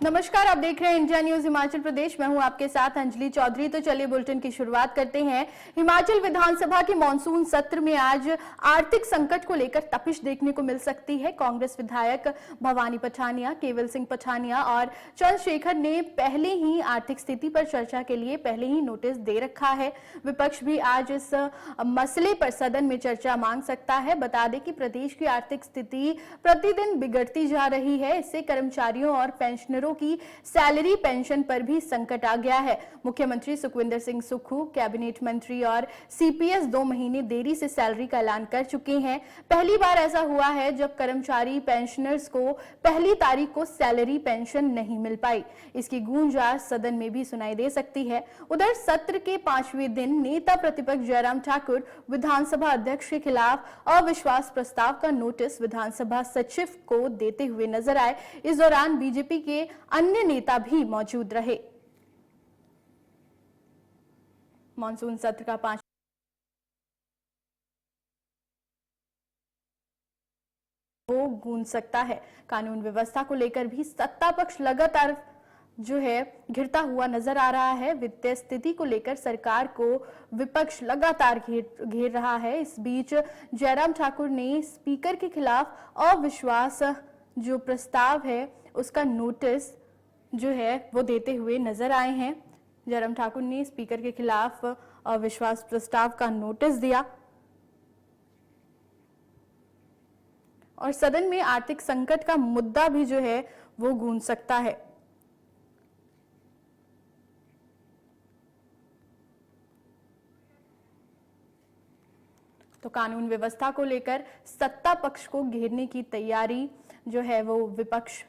नमस्कार, आप देख रहे हैं इंडिया न्यूज हिमाचल प्रदेश। मैं हूं आपके साथ अंजलि चौधरी। तो चलिए बुलेटिन की शुरुआत करते हैं। हिमाचल विधानसभा के मॉनसून सत्र में आज आर्थिक संकट को लेकर तपिश देखने को मिल सकती है। कांग्रेस विधायक भवानी पठानिया, केवल सिंह पठानिया और चंद्रशेखर ने पहले ही आर्थिक स्थिति पर चर्चा के लिए पहले ही नोटिस दे रखा है। विपक्ष भी आज इस मसले पर सदन में चर्चा मांग सकता है। बता दें कि प्रदेश की आर्थिक स्थिति प्रतिदिन बिगड़ती जा रही है। इससे कर्मचारियों और पेंशनरों की सैलरी पेंशन पर भी संकट आ गया है। मुख्यमंत्री सुखविंदर सिंह सुक्खू, कैबिनेट मंत्री और सीपीएस 2 महीने देरी से सैलरी का ऐलान कर चुके हैं। पहली बार ऐसा हुआ है जब कर्मचारी पेंशनर्स को पहली तारीख को सैलरी पेंशन नहीं मिल पाई। इसकी गूंज आज सदन में भी सुनाई दे सकती है। उधर सत्र के 5वें दिन नेता प्रतिपक्ष जयराम ठाकुर विधानसभा अध्यक्ष के खिलाफ अविश्वास प्रस्ताव का नोटिस विधानसभा सचिव को देते हुए नजर आए। इस दौरान बीजेपी के अन्य नेता भी मौजूद रहे। मॉनसून सत्र का 5 वो गूंज सकता है। कानून व्यवस्था को लेकर भी सत्ता पक्ष लगातार घिरता हुआ नजर आ रहा है। वित्तीय स्थिति को लेकर सरकार को विपक्ष लगातार घेर रहा है। इस बीच जयराम ठाकुर ने स्पीकर के खिलाफ अविश्वास जो प्रस्ताव है उसका नोटिस वो देते हुए नजर आए हैं। जयराम ठाकुर ने स्पीकर के खिलाफ अविश्वास प्रस्ताव का नोटिस दिया और सदन में आर्थिक संकट का मुद्दा भी वो गूंज सकता है। तो कानून व्यवस्था को लेकर सत्ता पक्ष को घेरने की तैयारी वो विपक्ष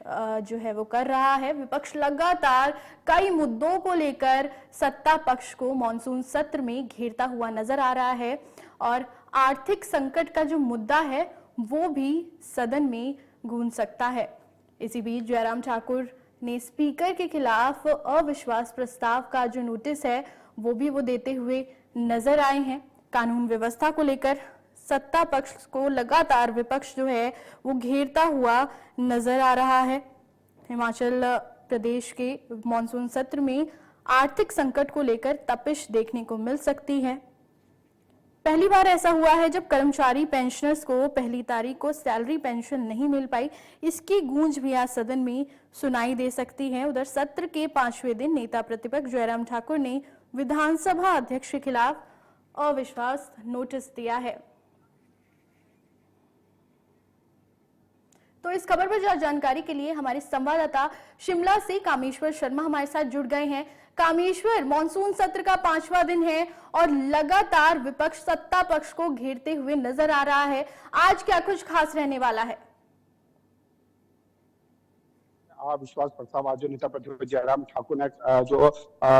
वो कर रहा है। विपक्ष लगातार कई मुद्दों को लेकर सत्ता पक्ष को मॉनसून सत्र में घेरता हुआ नजर आ रहा है और आर्थिक संकट का जो मुद्दा है वो भी सदन में गूंज सकता है। इसी बीच जयराम ठाकुर ने स्पीकर के खिलाफ अविश्वास प्रस्ताव का जो नोटिस है वो देते हुए नजर आए हैं। कानून व्यवस्था को लेकर सत्ता पक्ष को लगातार विपक्ष वो घेरता हुआ नजर आ रहा है। हिमाचल प्रदेश के मॉनसून सत्र में आर्थिक संकट को लेकर तपिश देखने को मिल सकती है। पहली बार ऐसा हुआ है जब कर्मचारी पेंशनर्स को पहली तारीख को सैलरी पेंशन नहीं मिल पाई। इसकी गूंज भी आज सदन में सुनाई दे सकती है। उधर सत्र के 5वें दिन नेता प्रतिपक्ष जयराम ठाकुर ने विधानसभा अध्यक्ष के खिलाफ अविश्वास नोटिस दिया है। तो इस खबर पर ज्यादा जानकारी के लिए हमारे संवाददाता शिमला से कामेश्वर शर्मा हमारे साथ जुड़ गए हैं। कामेश्वर, मॉनसून सत्र का 5वां दिन है और लगातार विपक्ष सत्ता पक्ष को घेरते हुए नजर आ रहा है। आज क्या कुछ खास रहने वाला है? विश्वास प्रस्ताव आज जो नेता प्रतिपक्ष जयराम ठाकुर ने जो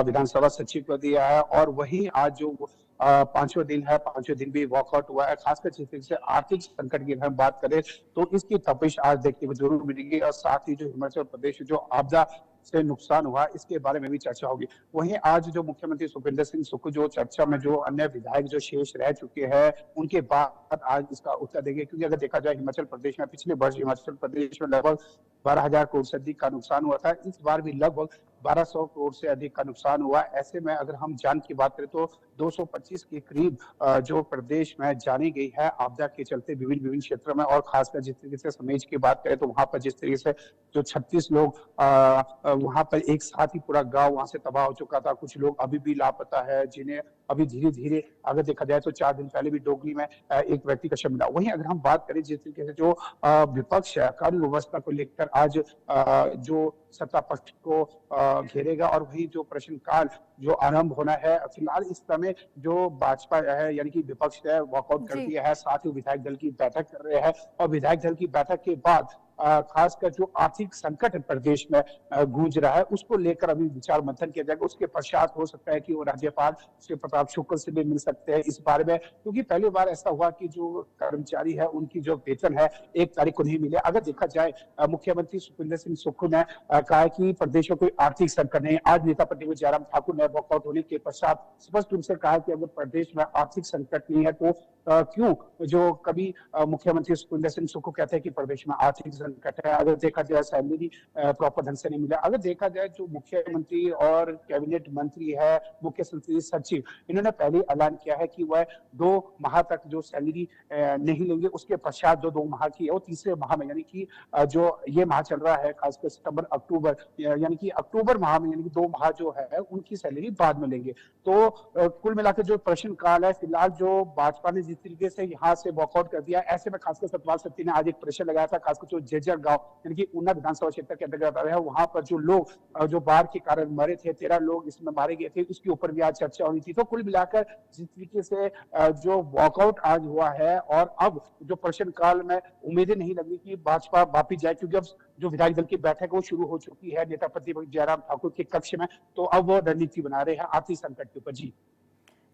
विधानसभा सचिव को दिया है और वही आज जो 5वां दिन है, 5वें दिन भी वॉकआउट हुआ है। खासकर जिस तरीके से आर्थिक संकट की हम बात करें तो इसकी तपिश आज देखने को जरूर मिलेगी और साथ ही जो हिमाचल प्रदेश जो आपदा से नुकसान हुआ इसके बारे में भी चर्चा होगी। वहीं आज जो मुख्यमंत्री सुखविंदर सिंह सुक्खू जो चर्चा में जो अन्य विधायक जो शेष रह चुके हैं उनके बाद आज इसका उत्तर देंगे, क्योंकि अगर देखा जाए हिमाचल प्रदेश में पिछले वर्ष हिमाचल प्रदेश में लगभग 12,000 करोड़ से अधिक का नुकसान हुआ था। इस बार भी लगभग 1200 करोड़ से अधिक का नुकसान हुआ। ऐसे में अगर हम जान की बात करें तो 225 के करीब जो प्रदेश में जानी गई है आपदा के चलते विभिन्न क्षेत्रों में, और खासकर जिस तरीके से समेज की बात करें तो वहां पर जिस तरीके से जो 36 लोग वहां पर एक साथ ही पूरा गांव वहां से तबाह हो चुका था। कुछ लोग अभी भी लापता है जिन्हें अभी धीरे धीरे अगर देखा जाए तो 4 दिन पहले भी डोगली में एक व्यक्ति का शव मिला। वहीं अगर हम बात करें जिस तरीके से जो विपक्ष है कानून व्यवस्था को लेकर आज जो सत्ता पक्ष को घेरेगा और वही जो प्रश्नकाल जो आरंभ होना है। फिलहाल इस समय जो भाजपा है यानी कि विपक्ष है वॉकआउट कर दिया है, साथ ही विधायक दल की बैठक कर रहे हैं और विधायक दल की बैठक के बाद खासकर जो आर्थिक संकट प्रदेश में गूंज रहा है उसको लेकर अभी विचार मंथन किया जाएगा। उसके पश्चात हो सकता है कि वो राज्यपाल श्री प्रताप शुक्ल से भी मिल सकते हैं इस बारे में, क्योंकि पहली बार ऐसा हुआ कि जो कर्मचारी है उनकी जो वेतन है 1 तारीख को नहीं मिले। अगर देखा जाए मुख्यमंत्री सुखविंदर सिंह सुक्खू ने कहा कि प्रदेश में कोई आर्थिक संकट नहीं। आज नेता प्रतिपक्ष जयराम ठाकुर ने वॉकआउट होने के पश्चात स्पष्ट रूप से कहा कि अगर प्रदेश में आर्थिक संकट नहीं है तो क्यों जो कभी मुख्यमंत्री सुखविंदर सिंह सुक्खू कहते हैं कि प्रदेश में आर्थिक संकट है। अगर देखा जाए सैलरी प्रॉपर ढंग से नहीं मिला, अगर देखा जाए जो मुख्यमंत्री और कैबिनेट मंत्री है, मुख्य संसदीय सचिव, इन्होंने पहले ऐलान किया है कि वह 2 माह तक जो सैलरी नहीं लेंगे, उसके पश्चात जो 2 माह की है वो तीसरे माह में, यानी कि जो ये माह चल रहा है खासकर सितंबर अक्टूबर, यानी कि अक्टूबर माह में, यानी कि 2 माह जो है उनकी सैलरी बाद में लेंगे। तो कुल मिलाकर जो प्रश्न काल है, फिलहाल जो भाजपा ने जिस तरीके से यहाँ से वॉकआउट कर दिया, ऐसे में खासकर सतपाल सत्ती ने आज एक प्रश्न लगाया था, खासकर जो जेजर गांव यानी कि ऊना विधानसभा क्षेत्र के अंतर्गत आता है, वहां पर जो लोग जो बाढ़ के कारण मरे थे, 13 लोग इसमें मारे गए थे, इसके ऊपर भी आज चर्चा हुई थी। तो कुल मिलाकर जिस तरीके से जो वॉकआउट आज हुआ है, और अब जो प्रश्न काल में उम्मीदें नहीं लगी कि भाजपा वापिस जाए, क्योंकि अब जो विधायक दल की बैठक है वो शुरू हो चुकी है नेता प्रतिपक्ष जयराम ठाकुर के कक्ष में, तो अब वो रणनीति बना रहे हैं आर्थिक संकट के ऊपर। जी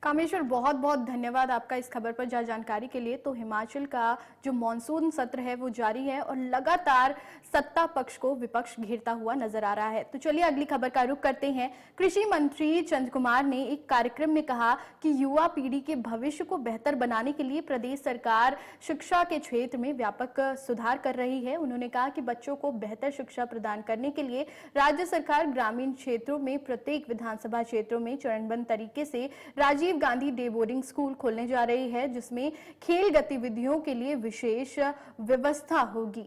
कामेश्वर, बहुत बहुत धन्यवाद आपका इस खबर पर जानकारी के लिए। तो हिमाचल का जो मॉनसून सत्र है वो जारी है और लगातार सत्ता पक्ष को विपक्ष घेरता हुआ नजर आ रहा है। तो चलिए अगली खबर का रुख करते हैं। कृषि मंत्री चंद्र कुमार ने एक कार्यक्रम में कहा कि युवा पीढ़ी के भविष्य को बेहतर बनाने के लिए प्रदेश सरकार शिक्षा के क्षेत्र में व्यापक सुधार कर रही है। उन्होंने कहा कि बच्चों को बेहतर शिक्षा प्रदान करने के लिए राज्य सरकार ग्रामीण क्षेत्रों में प्रत्येक विधानसभा क्षेत्रों में चरणबद्ध तरीके से Rajiv Gandhi day boarding school खोलने जा रही है, जिसमें खेल गतिविधियों के लिए विशेष व्यवस्था होगी।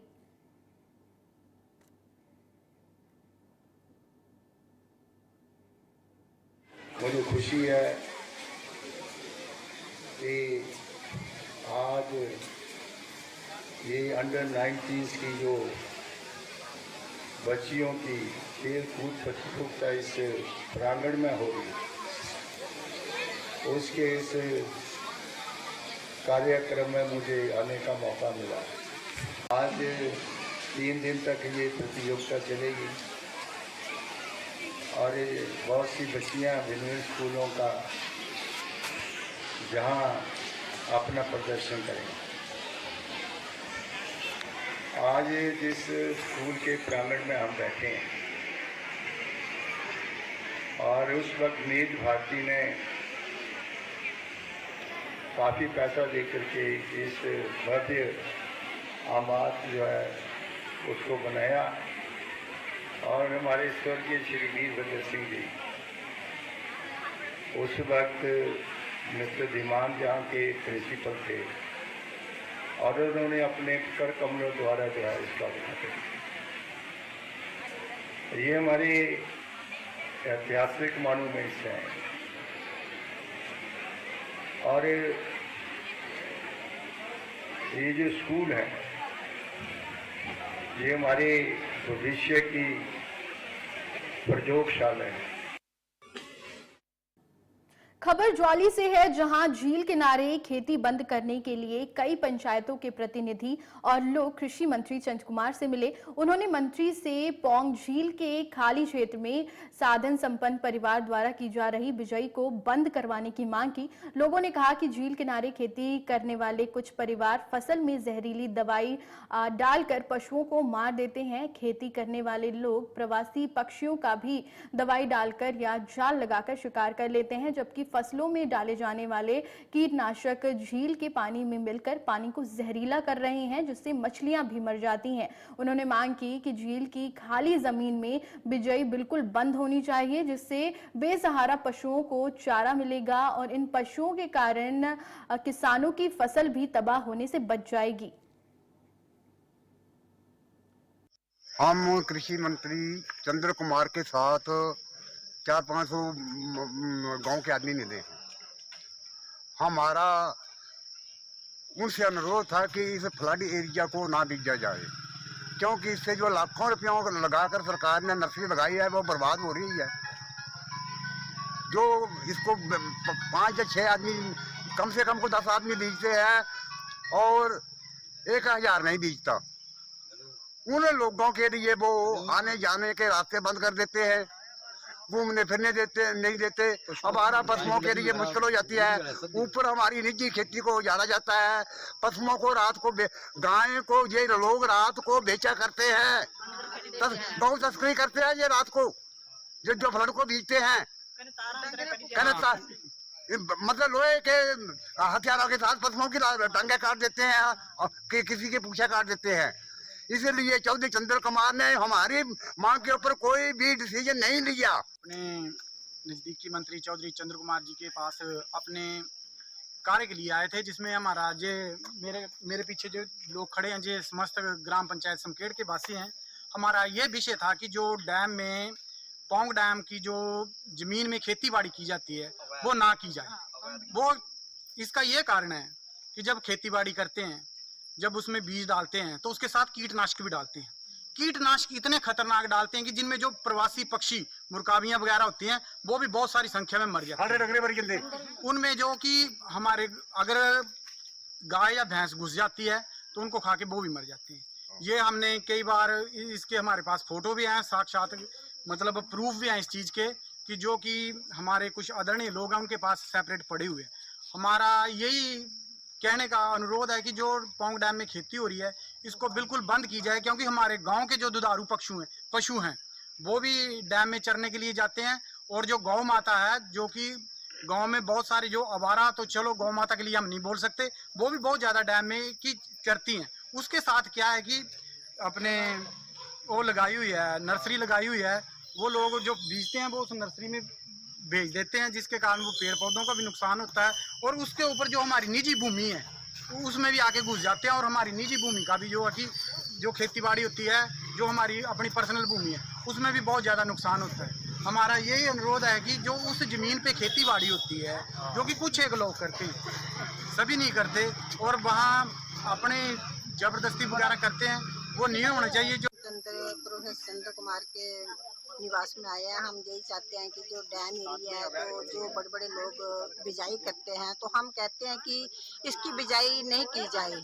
मुझे खुशी है कि आज ये अंडर 19 की जो बच्चियों की खेल कूद प्रतियोगिता इस प्रांगण में हो रही, उसके इस कार्यक्रम में मुझे आने का मौका मिला। आज 3 दिन तक ये प्रतियोगिता चलेगी और बहुत सी बच्चियां विभिन्न स्कूलों का जहां अपना प्रदर्शन करेंगे। आज जिस स्कूल के प्रांगण में हम बैठे हैं, और उस वक्त मीत भारती ने काफ़ी पैसा लेकर के इस भव्य आबाद जो है उसको बनाया, और हमारे स्वर्गीय श्री वीरभद्र सिंह जी उस वक्त मिस्टर धीमान जहाँ के प्रिंसिपल थे, और उन्होंने अपने कर कमलों द्वारा जो है इसका उद्घाटन किया। ये हमारी ऐतिहासिक मॉन्यूमेंट्स हैं, और ये जो स्कूल है ये हमारे भविष्य की प्रयोगशाला है। खबर ज्वाली से है, जहां झील किनारे खेती बंद करने के लिए कई पंचायतों के प्रतिनिधि और लोग कृषि मंत्री चंद्र कुमार से मिले। उन्होंने मंत्री से पौंग झील के खाली क्षेत्र में साधन संपन्न परिवार द्वारा की जा रही बिजाई को बंद करवाने की मांग की। लोगों ने कहा कि झील किनारे खेती करने वाले कुछ परिवार फसल में जहरीली दवाई डालकर पशुओं को मार देते हैं। खेती करने वाले लोग प्रवासी पक्षियों का भी दवाई डालकर या जाल लगाकर शिकार कर लेते हैं, जबकि फसलों में डाले जाने वाले कीटनाशक झील के पानी में मिलकर पानी को जहरीला कर रहे हैं, जिससे मछलियां भी मर जाती हैं। उन्होंने मांग की कि झील की खाली जमीन में बिजाई बिल्कुल बंद होनी चाहिए, जिससे बेसहारा पशुओं को चारा मिलेगा और इन पशुओं के कारण किसानों की फसल भी तबाह होने से बच जाएगी। हम कृषि मंत्री चंद्र कुमार के साथ 400-500 गांव के आदमी मिले हैं। हमारा उनसे अनुरोध था कि इस फ्लड एरिया को ना बीजा जाए, क्योंकि इससे जो लाखों रुपयों लगाकर सरकार ने नर्सरी लगाई है वो बर्बाद हो रही है। जो इसको 5 या 6 आदमी, कम से कम को 10 आदमी बीजते हैं और 1000 नहीं बीजता। उन लोगों के लिए वो आने जाने के रास्ते बंद कर देते हैं, घूमने फिरने नहीं देते। अब आरा पशुओं के लिए मुश्किल हो जाती है। ऊपर हमारी निजी खेती को उजाड़ा जाता है। पशुओं को रात को गाय को ये लोग रात को बेचा करते हैं, गौ तस्करी करते हैं। ये रात को जो फ्लड को बीजते हैं, मतलब लोहे के हथियारों के साथ पशुओं की टांगे काट देते हैं, किसी के पूछा काट देते हैं। इसलिए चौधरी चंद्र कुमार ने हमारी मांग के ऊपर कोई भी डिसीजन नहीं लिया। अपने नजदीकी मंत्री चौधरी चंद्र कुमार जी के पास अपने कार्य के लिए आए थे, जिसमें हमारा जे मेरे पीछे जो लोग खड़े हैं जे समस्त ग्राम पंचायत समकेड़ के वासी हैं। हमारा ये विषय था कि जो डैम में पौंग डैम की जो जमीन में खेती बाड़ी की जाती है वो ना की जाए। वो इसका ये कारण है कि जब खेती बाड़ी करते हैं, जब उसमें बीज डालते हैं तो उसके साथ कीटनाशक भी डालते हैं। कीटनाशक इतने खतरनाक डालते हैं कि जिनमें जो प्रवासी पक्षी मुर्काबियां वगैरह होती हैं वो भी बहुत सारी संख्या में मर जाती हैं। उनमें जो कि हमारे अगर गाय या भैंस घुस जाती है तो उनको खा के वो भी मर जाती है। ये हमने कई बार इसके हमारे पास फोटो भी हैं, साक्षात मतलब प्रूफ भी हैं इस चीज़ के कि जो कि हमारे कुछ आदरणीय लोग हैं उनके पास सेपरेट पड़े हुए हैं। हमारा यही कहने का अनुरोध है कि जो पौंग डैम में खेती हो रही है इसको बिल्कुल बंद की जाए, क्योंकि हमारे गांव के जो दुधारू पशु हैं वो भी डैम में चरने के लिए जाते हैं। और जो गौ माता है, जो कि गांव में बहुत सारे जो आवारा, तो चलो गौ माता के लिए हम नहीं बोल सकते, वो भी बहुत ज़्यादा डैम में की चरती हैं। उसके साथ क्या है कि अपने वो लगाई हुई है, नर्सरी लगाई हुई है, वो लोग जो बीजते हैं वो उस नर्सरी में भेज देते हैं, जिसके कारण वो पेड़ पौधों का भी नुकसान होता है। और उसके ऊपर जो हमारी निजी भूमि है उसमें भी आके घुस जाते हैं। और हमारी निजी भूमि का भी जो है कि जो खेती बाड़ी होती है, जो हमारी अपनी पर्सनल भूमि है, उसमें भी बहुत ज़्यादा नुकसान होता है। हमारा यही अनुरोध है कि जो उस ज़मीन पे खेती बाड़ी होती है, जो कि कुछ एक लोग करते हैं, सभी नहीं करते, और वहाँ अपने ज़बरदस्ती वगैरह करते हैं, वो नहीं होना चाहिए। जो प्रोफेसर चंद्र कुमार के निवास में आए हैं, हम यही चाहते हैं कि जो डैम एरिया है तो जो बड़े बड़े लोग बिजाई करते हैं, तो हम कहते हैं कि इसकी बिजाई नहीं की जाए,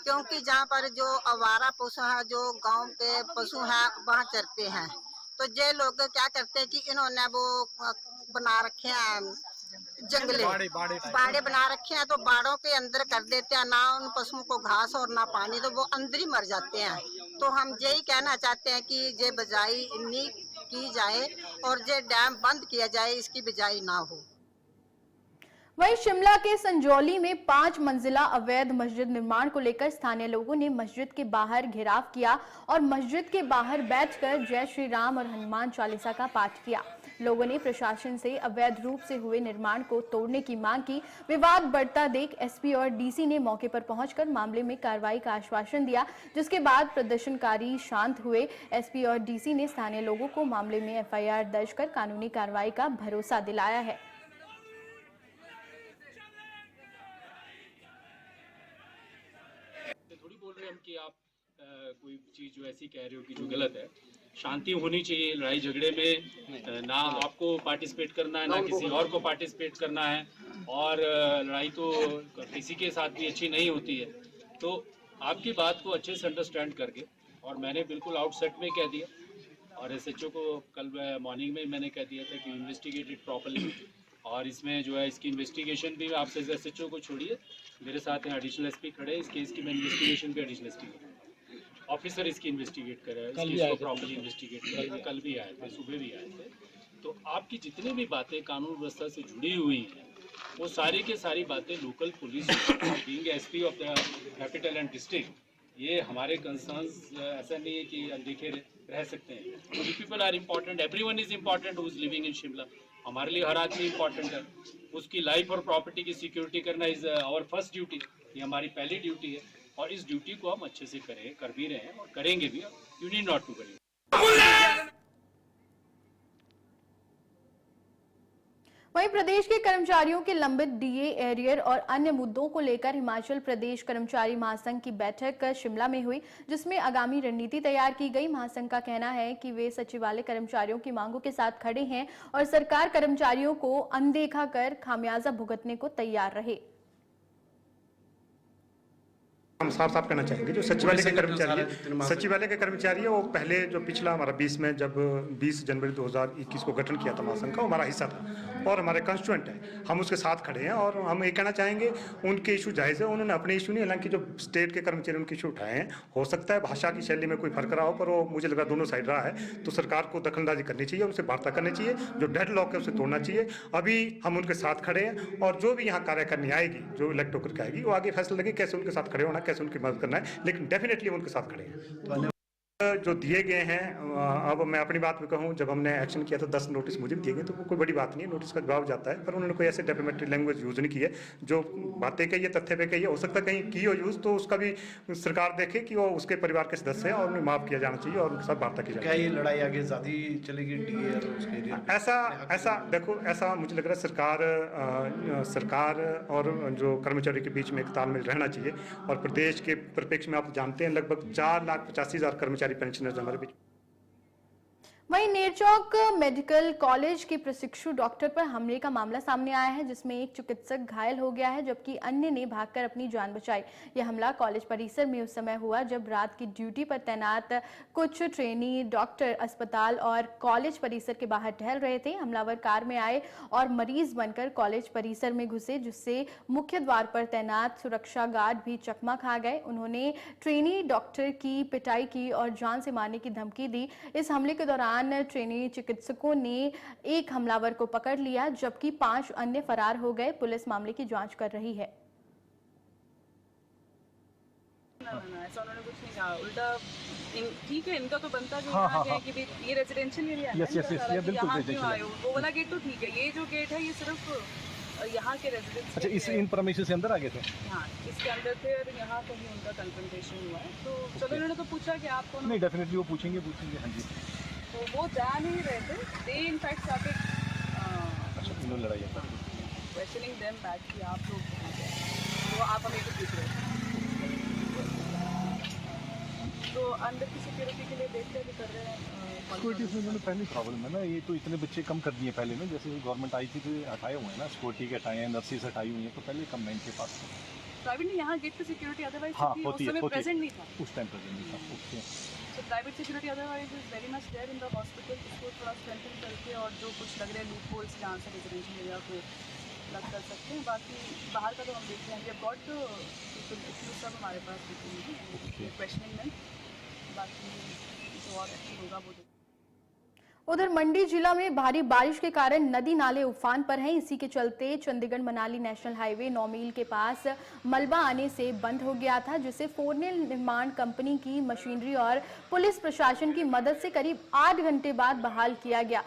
क्योंकि जहाँ पर जो आवारा पशु हैं, जो गांव के पशु हैं वहाँ चरते हैं। तो ये लोग क्या करते हैं कि इन्होंने वो बना रखे हैं जंगले, बाड़े बना रखे हैं, तो बाड़ों के अंदर कर देते हैं, ना उन पशुओं को घास और ना पानी, तो वो अंदर ही मर जाते हैं। तो हम यही कहना चाहते हैं कि ये बिजाई नहीं की जाए और ये डैम बंद किया जाए, इसकी बिजाई ना हो। वहीं शिमला के संजौली में 5 मंजिला अवैध मस्जिद निर्माण को लेकर स्थानीय लोगों ने मस्जिद के बाहर घेराव किया और मस्जिद के बाहर बैठकर जय श्री राम और हनुमान चालीसा का पाठ किया। लोगों ने प्रशासन से अवैध रूप से हुए निर्माण को तोड़ने की मांग की। विवाद बढ़ता देख एसपी और डीसी ने मौके पर पहुंचकर मामले में कार्रवाई का आश्वासन दिया, जिसके बाद प्रदर्शनकारी शांत हुए। एसपी और डीसी ने स्थानीय लोगों को मामले में एफआईआर दर्ज कर कानूनी कार्रवाई का भरोसा दिलाया है। थोड़ी बोल रहे हम कि आप कोई चीज जो ऐसी कह रहे हो कि जो गलत है। शांति होनी चाहिए, लड़ाई झगड़े में ना आपको पार्टिसिपेट करना है, ना किसी और को पार्टिसिपेट करना है, और लड़ाई तो किसी के साथ भी अच्छी नहीं होती है। तो आपकी बात को अच्छे से अंडरस्टैंड करके, और मैंने बिल्कुल आउटसेट में कह दिया, और एसएचओ को कल मॉर्निंग में मैंने कह दिया था कि इन्वेस्टिगेटेड प्रॉपर्ली, और इसमें जो है इसकी इन्वेस्टिगेशन भी आपसे एसएचओ को छोड़िए, मेरे साथ हैं एडिशनल एसपी खड़े, इस केस की मैं इन्वेस्टिगेशन भी एडिशनल एसपी ऑफिसर इसकी इन्वेस्टिगेट कर रहा है, इस केस को प्रॉपर्ली इन्वेस्टिगेट कर रहे हैं। कल भी आए थे, सुबह भी आए थे। तो आपकी जितनी भी बातें कानून व्यवस्था से जुड़ी हुई हैं, वो सारी के सारी बातें local police being SP of the capital and district, ये हमारे कंसर्न्स ऐसा नहीं है कि अनदेखे रह सकते हैं। People are important, everyone is important who is living in Shimla. हमारे लिए हर आदमी इम्पॉर्टेंट है, उसकी लाइफ और प्रॉपर्टी की सिक्योरिटी करना इज आवर फर्स्ट ड्यूटी, ये हमारी पहली ड्यूटी है, और इस ड्यूटी को हम अच्छे से कर भी रहे हैं और करेंगे भी। You need not to worry. वहीं प्रदेश के कर्मचारियों के लंबित डीए, एरियर और अन्य मुद्दों को लेकर हिमाचल प्रदेश कर्मचारी महासंघ की बैठक शिमला में हुई, जिसमें आगामी रणनीति तैयार की गई। महासंघ का कहना है कि वे सचिवालय कर्मचारियों की मांगों के साथ खड़े हैं और सरकार कर्मचारियों को अनदेखा कर खामियाजा भुगतने को तैयार रहे। हम साफ साफ कहना चाहेंगे, जो सचिवालय के कर्मचारी है वो पहले जो पिछला हमारा 20 में जब 20 जनवरी 2021 को गठन किया था महासंघ का, हमारा हिस्सा था और हमारे कंस्टिट्यूएंट है, हम उसके साथ खड़े हैं। और हम ये कहना चाहेंगे उनके इशू जायज़ है, उन्होंने अपने इशू नहीं, हालांकि जो स्टेट के कर्मचारी उनके इशू उठाए हैं, हो सकता है भाषा की शैली में कोई फर्क रहा हो, पर वो मुझे लगा दोनों साइड रहा है, तो सरकार को दखलंदाजी करनी चाहिए, उनसे वार्ता करनी चाहिए, जो डेड लॉक है उसे तोड़ना चाहिए। अभी हम उनके साथ खड़े हैं और जो भी यहाँ कार्य करनी आएगी, जो इलेक्ट होकर के आएगी, वो आगे फैसला लगे कैसे उनके साथ खड़े होना, कैसे उनकी मदद करना है, लेकिन डेफिनेटली उनके साथ खड़े हैं। जो दिए गए हैं, अब मैं अपनी बात में कहूं, जब हमने एक्शन किया तो 10 नोटिस मुझे भी दिए गए, तो वो कोई बड़ी बात नहीं है, नोटिस का जवाब जाता है, पर उन्होंने कोई ऐसे डेफिनेटरी लैंग्वेज यूज नहीं की है। जो बातें कही है, तथ्य पे कही है, हो सकता है कहीं की हो यूज, तो उसका भी सरकार देखे कि वो उसके परिवार के सदस्य हैं और उन्हें माफ किया जाना चाहिए और उनके साथ वार्ता की जाए। क्या ये लड़ाई आगे ज्यादा चलेगी डीए और उसके एरिया पे? ऐसा देखो, ऐसा मुझे लग रहा है सरकार और जो कर्मचारी के बीच में एक तालमेल रहना चाहिए। और प्रदेश के परिप्रेक्ष्य में आप जानते हैं लगभग 4,85,000 कर्मचारी पेंशनर्स हमारे बीच। वहीं नेरचौक मेडिकल कॉलेज के प्रशिक्षु डॉक्टर पर हमले का मामला सामने आया है, जिसमें एक चिकित्सक घायल हो गया है जबकि अन्य ने भागकर अपनी जान बचाई। यह हमला कॉलेज परिसर में उस समय हुआ जब रात की ड्यूटी पर तैनात कुछ ट्रेनी डॉक्टर अस्पताल और कॉलेज परिसर के बाहर टहल रहे थे। हमलावर कार में आए और मरीज बनकर कॉलेज परिसर में घुसे, जिससे मुख्य द्वार पर तैनात सुरक्षा गार्ड भी चकमा खा गए। उन्होंने ट्रेनी डॉक्टर की पिटाई की और जान से मारने की धमकी दी। इस हमले के दौरान ट्रेनी चिकित्सकों ने एक हमलावर को पकड़ लिया जबकि 5 अन्य फरार हो गए। पुलिस मामले की जांच कर रही है। ऐसा उन्होंने कुछ नहीं कहा, उल्टा ठीक है, इनका तो बनता जो यहाँ है कि ये रेजिडेंशियल एरिया है, यहाँ क्यों आए हो? वो वाला गेट तो ठीक है, ये जो गेट है ये सिर्फ यहाँ के रेजिडेंट्स। अच्छा, इस इन परमिशन से अंदर आ गए थे? हाँ, इसके अंदर थे और यहाँ कहीं उनका कन्फ्रंटेशन हुआ है। तो चलो, इन्होंने तो पूछा कि आप कौन? नहीं, डेफिनेटली वो पूछेंगे। हाँ जी। तो वो जा नहीं रहे थे, दे इनफैक्ट स्टार्टेड इन्होंने लड़ाई क्वेश्चनिंग देम बैक कि आप लोग कहाँ गए, वो आप हमें तो पूछ रहे थे। तो अंदर की सिक्योरिटी के लिए देखते भी कर रहे हैं। सिक्योरिटी से उन्होंने पहले प्रॉब्लम है ना, ये तो इतने बच्चे कम कर दिए पहले में, जैसे गवर्नमेंट आई थी तो हटाए हुए हैं ना, सिक्योरिटी के हटाए हैं, नर्सेज हटाई हुई हैं, तो पहले कम है इनके पास। प्राइवेट ने यहाँ गेट पे सिक्योरिटी अदरवाइज होती है, प्रेजेंट नहीं था, उस टाइम प्रेजेंट नहीं था। ओके, तो private security otherwise is very much there in the hospital. इसको थोड़ा स्ट्रेंथन करके और जो कुछ लग रहे लूप होल्स जहाँ से रेजिडेंशियल एरिया को लग कर सकते हैं। बाकी बाहर का तो हम देखते हैं, जब गॉड तो सब हमारे पास क्वेश्चनिंग में, बाकी जो और एक्टिव होगा वो। उधर मंडी जिला में भारी बारिश के कारण नदी नाले उफान पर हैं। इसी के चलते चंडीगढ़ मनाली नेशनल हाईवे 9 मील के पास मलबा आने से बंद हो गया था, जिसे फोरनेल निर्माण कंपनी की मशीनरी और पुलिस प्रशासन की मदद से करीब 8 घंटे बाद बहाल किया गया।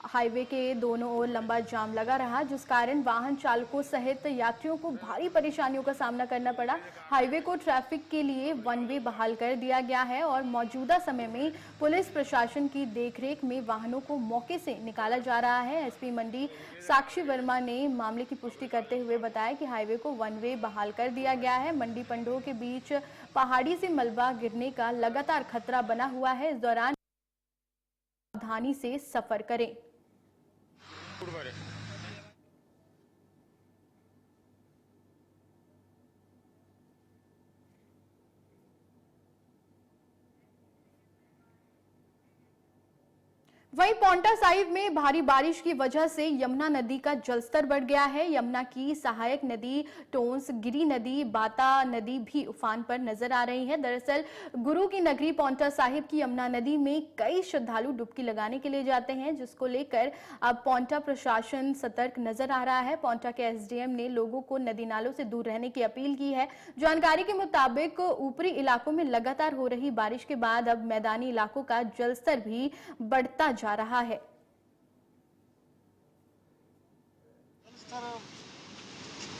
हाईवे के दोनों ओर लंबा जाम लगा रहा, जिस कारण वाहन चालकों सहित यात्रियों को भारी परेशानियों का सामना करना पड़ा। हाईवे को ट्रैफिक के लिए वन वे बहाल कर दिया गया है और मौजूदा समय में पुलिस प्रशासन की देखरेख में वाहनों को मौके से निकाला जा रहा है। एसपी मंडी साक्षी वर्मा ने मामले की पुष्टि करते हुए बताया कि हाईवे को वन वे बहाल कर दिया गया है। मंडी पंडोह के बीच पहाड़ी से मलबा गिरने का लगातार खतरा बना हुआ है। इस दौरान सावधानी से सफर करें। वहीं पांवटा साहिब में भारी बारिश की वजह से यमुना नदी का जलस्तर बढ़ गया है। यमुना की सहायक नदी टोंस, गिरी नदी, बाता नदी भी उफान पर नजर आ रही है। दरअसल गुरु की नगरी पांवटा साहिब की यमुना नदी में कई श्रद्धालु डुबकी लगाने के लिए जाते हैं, जिसको लेकर अब पांवटा प्रशासन सतर्क नजर आ रहा है। पांवटा के एसडीएम ने लोगों को नदी नालों से दूर रहने की अपील की है। जानकारी के मुताबिक ऊपरी इलाकों में लगातार हो रही बारिश के बाद अब मैदानी इलाकों का जलस्तर भी बढ़ता जा रहा है।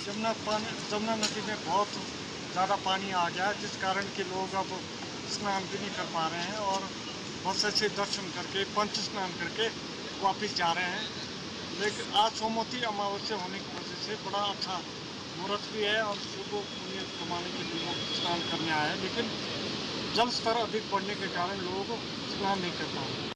जमुना नदी में बहुत ज़्यादा पानी आ गया है, जिस कारण के लोग अब स्नान भी नहीं कर पा रहे हैं और बहुत से दर्शन करके पंच स्नान करके वापस जा रहे हैं। लेकिन आज सोमवती अमावस्या होने की वजह से बड़ा अच्छा मुहूर्त भी है और शुभ पुण्य कमाने के लिए लोग स्नान करने आए हैं, लेकिन जल स्तर अधिक बढ़ने के कारण लोग स्नान नहीं कर पा रहे।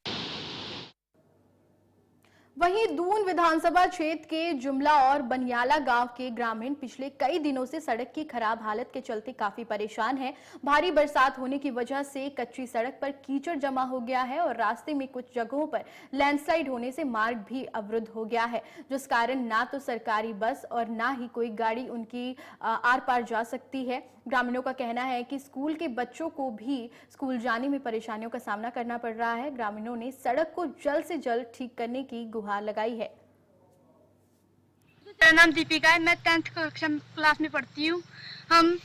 वहीं दून विधानसभा क्षेत्र के जुमला और बनियाला गांव के ग्रामीण पिछले कई दिनों से सड़क की खराब हालत के चलते काफी परेशान हैं। भारी बरसात होने की वजह से कच्ची सड़क पर कीचड़ जमा हो गया है और रास्ते में कुछ जगहों पर लैंडस्लाइड होने से मार्ग भी अवरुद्ध हो गया है, जिस कारण ना तो सरकारी बस और ना ही कोई गाड़ी उनकी आर पार जा सकती है। ग्रामीणों का कहना है कि स्कूल के बच्चों को भी स्कूल जाने में परेशानियों का सामना करना पड़ रहा है। ग्रामीणों ने सड़क को जल्द से जल्द ठीक करने की गुहार लगाई है। मेरा नाम दीपिका है, मैं 10th कक्षा क्लास में पढ़ती हूँ। हम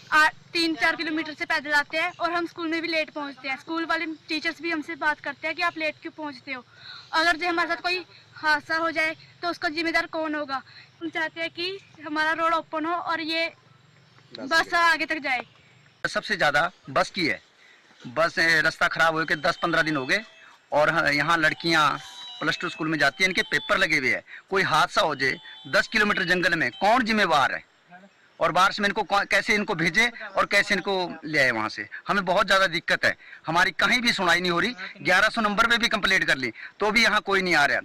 3-4 किलोमीटर से पैदल आते हैं और हम स्कूल में भी लेट पहुँचते हैं। स्कूल वाले टीचर्स भी हमसे बात करते हैं कि आप लेट क्यों पहुँचते हो। अगर जो हमारे साथ कोई हादसा हो जाए तो उसका जिम्मेदार कौन होगा। हम चाहते हैं कि हमारा रोड ओपन हो और ये बस आगे तक जाए। सबसे ज़्यादा बस की है। बस रास्ता खराब हो के 10-15 दिन हो गए और यहाँ लड़कियाँ +2 स्कूल में जाती हैं, इनके पेपर लगे हुए हैं। कोई हादसा हो जाए 10 किलोमीटर जंगल में, कौन जिम्मेवार है? और बारिश में इनको कैसे इनको भेजे और कैसे इनको ले आए वहाँ से। हमें बहुत ज़्यादा दिक्कत है, हमारी कहीं भी सुनवाई नहीं हो रही। 1100 नंबर पे भी कंप्लेंट कर ली तो भी यहाँ कोई नहीं आ रहा।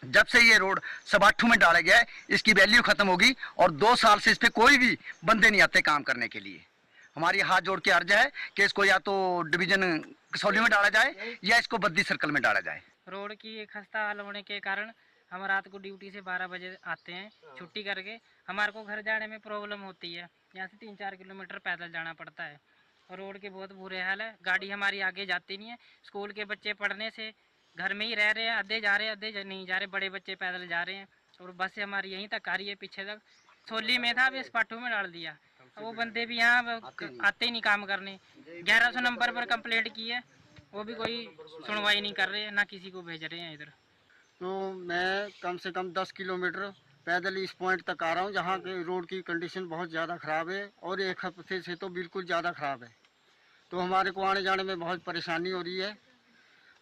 जब से ये रोड सबाठू में डाला गया है, इसकी वैल्यू खत्म होगी और 2 साल से इस पे कोई भी बंदे नहीं आते काम करने के लिए। हमारी हाथ जोड़ के अर्ज है कि इसको या तो डिवीजन कसौली में डाला जाए या इसको बद्दी सर्कल में डाला जाए। रोड की खस्ता हाल होने के कारण हम रात को ड्यूटी से 12 बजे आते हैं छुट्टी करके। हमारे को घर जाने में प्रॉब्लम होती है, यहाँ से 3-4 किलोमीटर पैदल जाना पड़ता है और रोड के बहुत बुरे हाल है। गाड़ी हमारी आगे जाती नहीं है। स्कूल के बच्चे पढ़ने से घर में ही रह रहे हैं, आधे जा रहे हैं आधे नहीं जा रहे। बड़े बच्चे पैदल जा रहे हैं और बस से हमारी यहीं तक आ रही है, पीछे तक सोली में था, अब इस पाठू में डाल दिया। वो बंदे भी यहाँ आते ही नहीं काम करने। 1100 नंबर पर कंप्लेंट की है, वो भी कोई सुनवाई नहीं कर रहे हैं, ना किसी को भेज रहे हैं इधर। तो मैं कम से कम 10 किलोमीटर पैदल इस पॉइंट तक आ रहा हूँ जहाँ के रोड की कंडीशन बहुत ज़्यादा ख़राब है और 1 हफ्ते से तो बिल्कुल ज़्यादा ख़राब है। तो हमारे को आने जाने में बहुत परेशानी हो रही है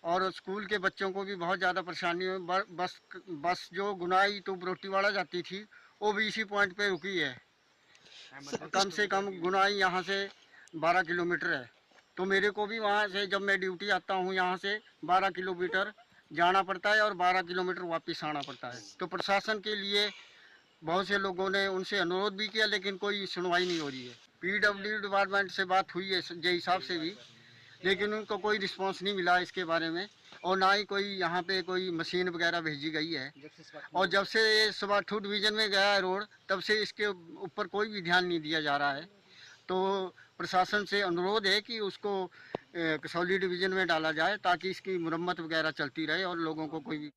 और स्कूल के बच्चों को भी बहुत ज़्यादा परेशानी हो। बस जो गुनाई तो बरोटीवाड़ा जाती थी वो भी इसी पॉइंट पे रुकी है। कम से कम गुनाई यहाँ से 12 किलोमीटर है। तो मेरे को भी वहाँ से जब मैं ड्यूटी आता हूँ यहाँ से 12 किलोमीटर जाना पड़ता है और 12 किलोमीटर वापस आना पड़ता है। तो प्रशासन के लिए बहुत से लोगों ने उनसे अनुरोध भी किया लेकिन कोई सुनवाई नहीं हो रही है। PWD डिपार्टमेंट से बात हुई है जे हिसाब से भी, लेकिन उनको कोई रिस्पांस नहीं मिला इसके बारे में और ना ही कोई यहाँ पे कोई मशीन वगैरह भेजी गई है। और जब से ये सबाठू डिवीज़न में गया है रोड, तब से इसके ऊपर कोई भी ध्यान नहीं दिया जा रहा है। तो प्रशासन से अनुरोध है कि उसको कसौली डिवीज़न में डाला जाए ताकि इसकी मुरम्मत वगैरह चलती रहे और लोगों को कोई